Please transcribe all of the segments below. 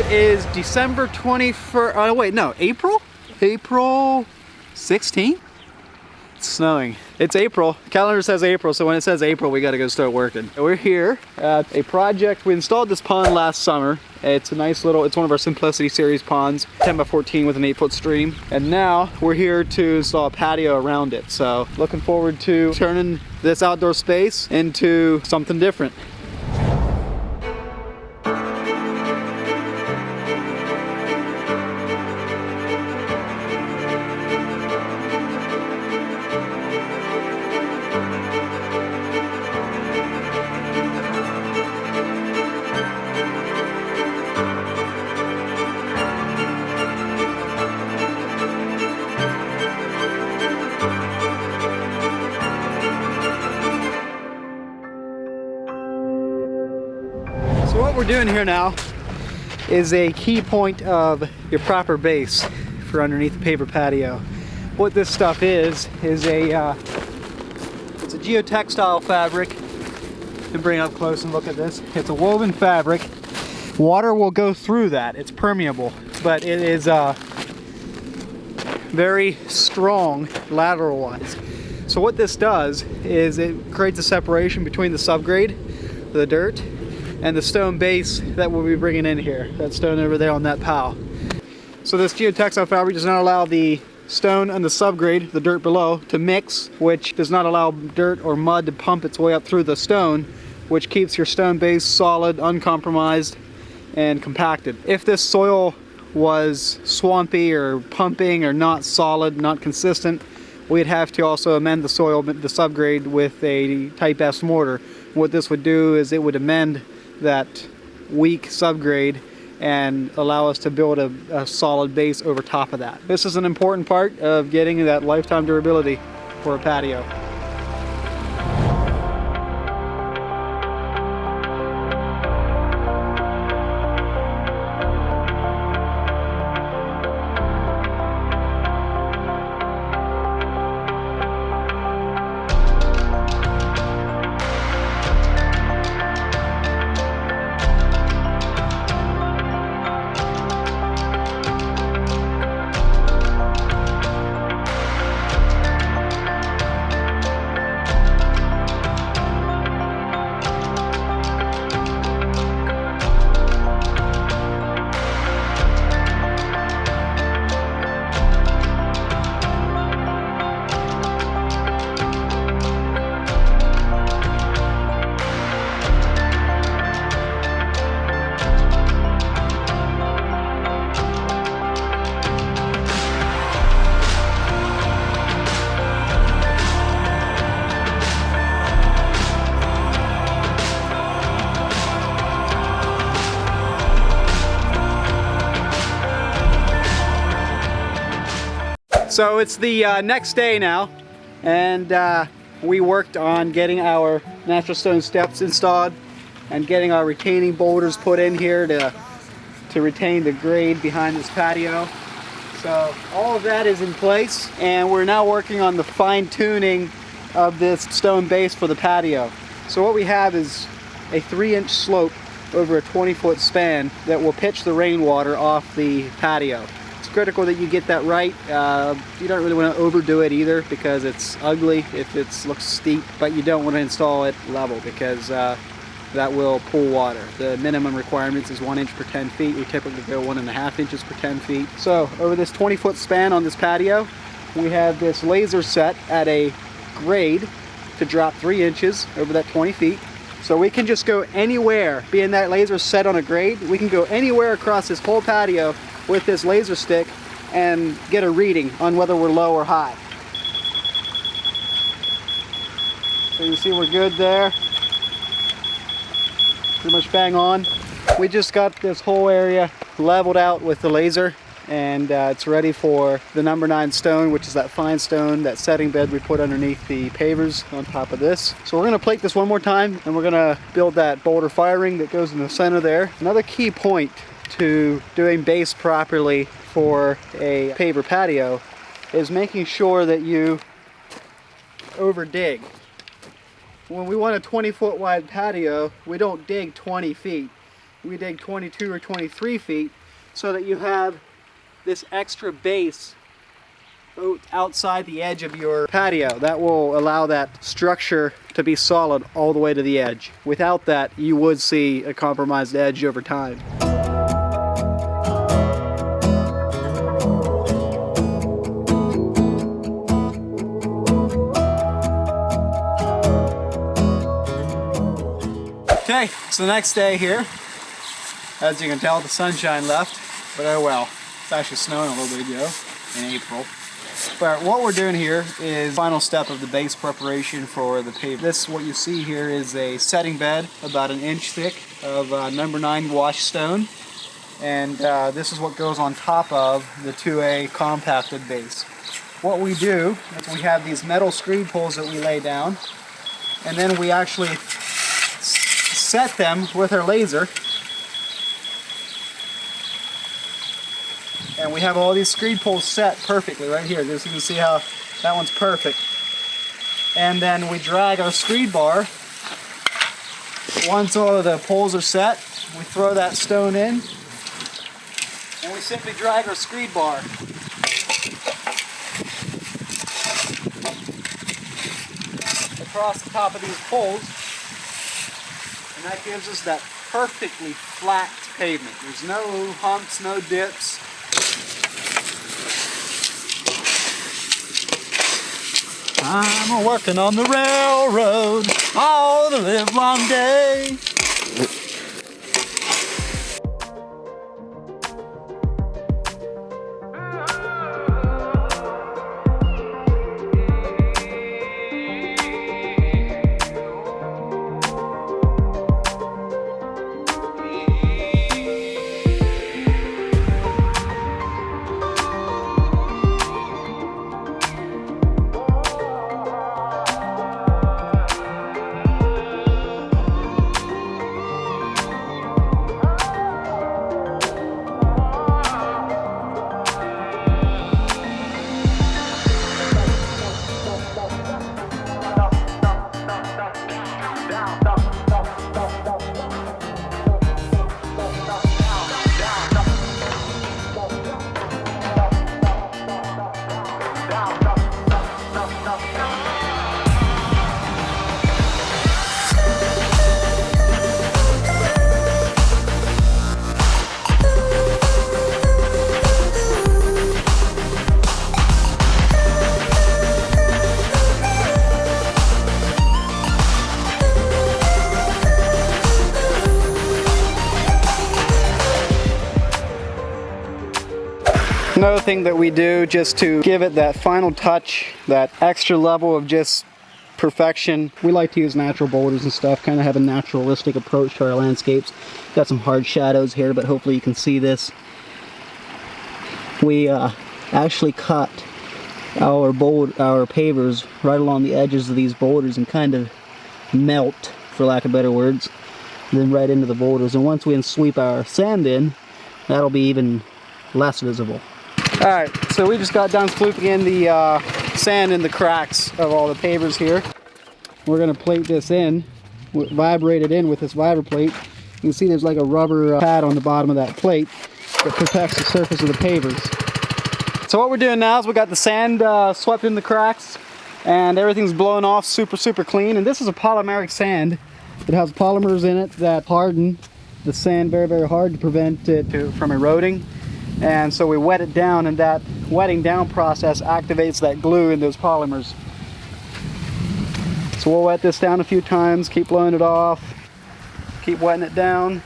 It is December 21st, oh wait, no, April 16th? It's snowing. It's April. Calendar says April, so when it says April, we gotta go start working. We're here at a project. We installed this pond last summer. It's a nice little, it's one of our Simplicity series ponds, 10 by 14 with an 8-foot stream. And now we're here to install a patio around it. So looking forward to turning this outdoor space into something different. So what we're doing here now is a key point of your proper base for underneath the paver patio. What this stuff is it's a geotextile fabric. You can bring it up close and look at this. It's a woven fabric. Water will go through that. It's permeable, but it is very strong lateral wise. So what this does is it creates a separation between the subgrade, the dirt, and the stone base that we'll be bringing in here. That stone over there on that pile. So this geotextile fabric does not allow the stone and the subgrade, the dirt below, to mix, which does not allow dirt or mud to pump its way up through the stone, which keeps your stone base solid, uncompromised, and compacted. If this soil was swampy or pumping or not solid, not consistent, we'd have to also amend the soil, the subgrade, with a type S mortar. What this would do is it would amend that weak subgrade and allow us to build a solid base over top of that. This is an important part of getting that lifetime durability for a patio. So it's the next day now, and we worked on getting our natural stone steps installed and getting our retaining boulders put in here to retain the grade behind this patio. So all of that is in place, and we're now working on the fine-tuning of this stone base for the patio. So what we have is a 3-inch slope over a 20-foot span that will pitch the rainwater off the patio. It's critical that you get that right. You don't really want to overdo it either, because it's ugly if it looks steep, but you don't want to install it level, because that will pull water. The minimum requirements is 1 inch per 10 feet. We typically go 1.5 inches per 10 feet. So over this 20-foot span on this patio, we have this laser set at a grade to drop 3 inches over that 20 feet. So we can just go anywhere, being that laser set on a grade, we can go anywhere across this whole patio with this laser stick and get a reading on whether we're low or high. So you see we're good there. Pretty much bang on. We just got this whole area leveled out with the laser, and it's ready for the number 9 stone, which is that fine stone, that setting bed we put underneath the pavers on top of this. So we're going to plate this one more time, and we're going to build that boulder fire ring that goes in the center there. Another key point to doing base properly for a paver patio is making sure that you over dig. When we want a 20-foot wide patio, we don't dig 20 feet. we dig 22 or 23 feet so that you have this extra base outside the edge of your patio. That will allow that structure to be solid all the way to the edge. Without that, you would see a compromised edge over time. Okay, it's the next day here. As you can tell, the sunshine left, but oh well. It's actually snowing a little bit ago in April. But what we're doing here is the final step of the base preparation for the paver. This, what you see here, is a setting bed about 1 inch thick of number 9 wash stone. And this is what goes on top of the 2A compacted base. What we do is we have these metal screed poles that we lay down, and then we actually set them with our laser, and we have all these screed poles set perfectly right here. Just you can see how that one's perfect. And then we drag our screed bar. Once all of the poles are set, we throw that stone in, and we simply drag our screed bar across the top of these poles. And that gives us that perfectly flat pavement. There's no humps, no dips. I'm working on the railroad all the live long day. Another thing that we do just to give it that final touch, that extra level of just perfection, we like to use natural boulders and stuff, kind of have a naturalistic approach to our landscapes. Got some hard shadows here, but hopefully you can see this. We actually cut our pavers right along the edges of these boulders and kind of melt, for lack of better words, then right into the boulders. And once we sweep our sand in, that'll be even less visible. Alright, so we just got done sweeping in the sand in the cracks of all the pavers here. We're going to plate this in, vibrate it in with this vibra plate. You can see there's like a rubber pad on the bottom of that plate that protects the surface of the pavers. So what we're doing now is we got the sand swept in the cracks and everything's blown off super clean. And this is a polymeric sand. It has polymers in it that harden the sand very hard to prevent it from eroding. And so we wet it down, and that wetting down process activates that glue in those polymers. So we'll wet this down a few times, keep blowing it off, keep wetting it down,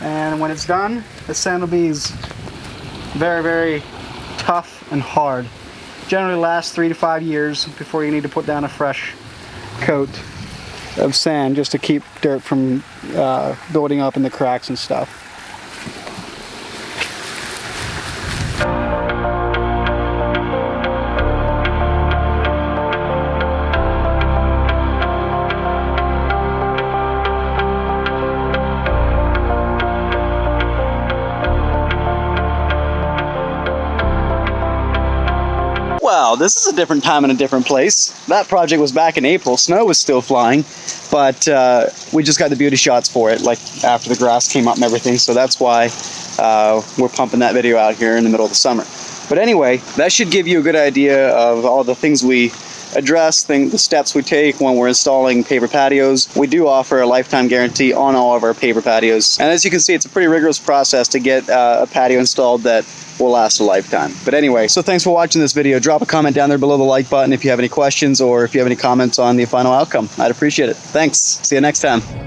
and when it's done, the sand will be very tough and hard. Generally lasts 3 to 5 years before you need to put down a fresh coat of sand just to keep dirt from building up in the cracks and stuff. Wow, this is a different time and a different place. That project was back in April. Snow was still flying, but we just got the beauty shots for it, like after the grass came up and everything. So that's why we're pumping that video out here in the middle of the summer. But anyway, that should give you a good idea of all the things we address, the steps we take when we're installing paver patios. We do offer a lifetime guarantee on all of our paver patios. And as you can see, it's a pretty rigorous process to get a patio installed that will last a lifetime. But anyway, so thanks for watching this video. Drop a comment down there below the like button if you have any questions or if you have any comments on the final outcome. I'd appreciate it. Thanks. See you next time.